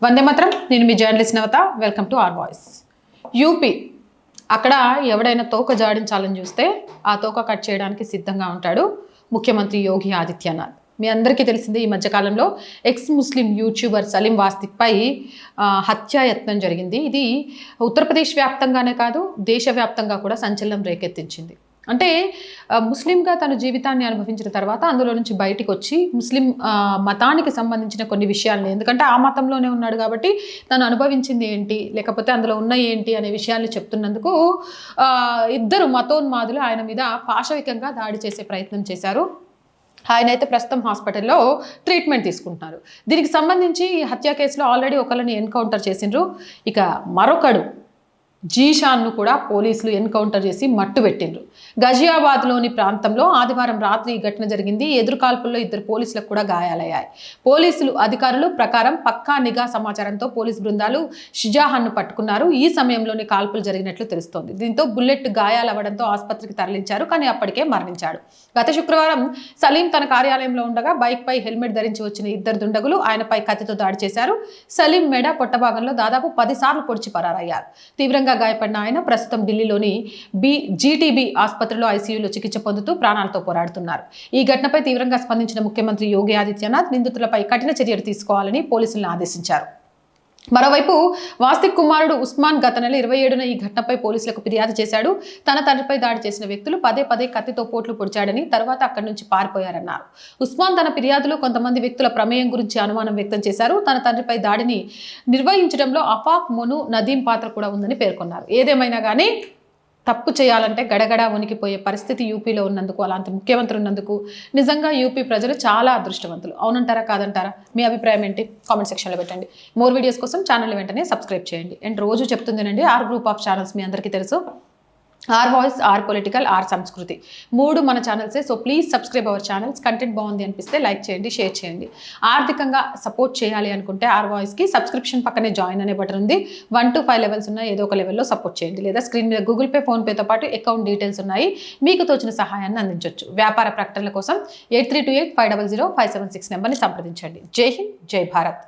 వందే మాత్రం. నేను మీ journalist Navata. Welcome to R voice. UP అక్కడ ఎవడైనా తోక జాడించాలని చూస్తే ఆ తోక కట్ చేయడానికి సిద్ధంగా ఉంటాడు ముఖ్యమంత్రి యోగి ఆదిత్యనాథ్. మీ అందరికీ తెలిసిందే, ఈ మధ్యకాలంలో ఎక్స్ ముస్లిం యూట్యూబర్ సలీం వాస్తిక్పై హత్యాయత్నం జరిగింది. ఇది ఉత్తరప్రదేశ్ వ్యాప్తంగానే కాదు, దేశవ్యాప్తంగా కూడా సంచలనం రేకెత్తించింది. అంటే ముస్లింగా తన జీవితాన్ని అనుభవించిన తర్వాత అందులో నుంచి బయటికి వచ్చి ముస్లిం మతానికి సంబంధించిన కొన్ని విషయాలని, ఎందుకంటే ఆ మతంలోనే ఉన్నాడు కాబట్టి తను అనుభవించింది ఏంటి, లేకపోతే అందులో ఉన్న ఏంటి అనే విషయాల్ని చెప్తున్నందుకు ఇద్దరు మతోన్మాదులు ఆయన మీద పాశవికంగా దాడి చేసే ప్రయత్నం చేశారు. ఆయన అయితే ప్రస్తుతం హాస్పిటల్లో ట్రీట్మెంట్ తీసుకుంటున్నారు. దీనికి సంబంధించి హత్య కేసులో ఆల్రెడీ ఒకరిని ఎన్కౌంటర్ చేసిండ్రు. ఇక మరొకడు జీషాన్ను కూడా పోలీసులు ఎన్కౌంటర్ చేసి మట్టు పెట్టిండ్రు. గజియాబాద్లోని ప్రాంతంలో ఆదివారం రాత్రి ఈ ఘటన జరిగింది. ఎదురుకాల్పుల్లో ఇద్దరు పోలీసులకు కూడా గాయాలయ్యాయి. పోలీసులు అధికారులు ప్రకారం పక్కా నిఘా సమాచారంతో పోలీసు బృందాలు షిజాహాన్ను పట్టుకున్నారు. ఈ సమయంలోనే కాల్పులు జరిగినట్లు తెలుస్తోంది. దీంతో బుల్లెట్ గాయాలవ్వడంతో ఆసుపత్రికి తరలించారు, కానీ అప్పటికే మరణించాడు. గత శుక్రవారం సలీం తన కార్యాలయంలో ఉండగా బైక్పై హెల్మెట్ ధరించి వచ్చిన ఇద్దరు దుండగులు ఆయనపై కత్తితో దాడి చేశారు. సలీం మెడ, పొట్టభాగంలో దాదాపు 10 సార్లు పొడిచి పరారయ్యారు. తీవ్రంగా గాయపడిన ఆయన ప్రస్తుతం ఢిల్లీలోని జీటీబీ ఆసుపత్రిలో ఐసీయూలో చికిత్స పొందుతూ ప్రాణాలతో పోరాడుతున్నారు. ఈ ఘటనపై తీవ్రంగా స్పందించిన ముఖ్యమంత్రి యోగి ఆదిత్యనాథ్ నిందితులపై కఠిన చర్యలు తీసుకోవాలని పోలీసులను ఆదేశించారు. మరోవైపు వాస్తిక్ కుమారుడు ఉస్మాన్ గత నెల 27న ఈ ఘటనపై పోలీసులకు ఫిర్యాదు చేశాడు. తన తండ్రిపై దాడి చేసిన వ్యక్తులు పదే కత్తితో పోట్లు పొడిచాడని, తర్వాత అక్కడి నుంచి పారిపోయారన్నారు. ఉస్మాన్ తన ఫిర్యాదులో కొంతమంది వ్యక్తుల ప్రమేయం గురించి అనుమానం వ్యక్తం చేశారు. తన తండ్రిపై దాడిని నిర్వహించడంలో అఫాక్, మొను, నదీం పాత్ర కూడా ఉందని పేర్కొన్నారు. ఏదేమైనా కానీ తప్పు చేయాలంటే గడగడ వణికిపోయే పరిస్థితి యూపీలో ఉన్నందుకు, అలాంటి ముఖ్యమంత్రి ఉన్నందుకు నిజంగా యూపీ ప్రజలు చాలా అదృష్టవంతులు. అవునంటారా కాదంటారా? మీ అభిప్రాయం ఏంటి? కామెంట్ సెక్షన్లో పెట్టండి. మోర్ వీడియోస్ కోసం ఛానల్ వెంటనే సబ్స్క్రైబ్ చేయండి. అండ్ రోజు చెప్తుందేనండి, ఆర్ గ్రూప్ ఆఫ్ ఛానల్స్ మీ అందరికీ తెలుసు. R voice, R political, R Samskruthi, 3 మన ఛానల్సే. So please subscribe our channels. Content బాగుంది అనిపిస్తే లైక్ చేయండి, షేర్ చేయండి. ఆర్థికంగా సపోర్ట్ చేయాలి అనుకుంటే ఆర్ వాయిస్కి సబ్స్క్రిప్షన్ పక్కనే జాయిన్ అనే బటన్ ఉంది. 1 to 5 లెవెల్స్ ఉన్నాయి. ఏదో ఒక లెవెల్లో సపోర్ట్ చేయండి. లేదా స్క్రీన్ మీద గూగుల్ పే, ఫోన్పేతో పాటు అకౌంట్ డీటెయిల్స్ ఉన్నాయి. మీకు తోచిన సహాయాన్ని అందించవచ్చు. వ్యాపార ప్రకటనల కోసం 8328500576 నెంబర్ని సంప్రదించండి. జై హింద్, జై భారత్.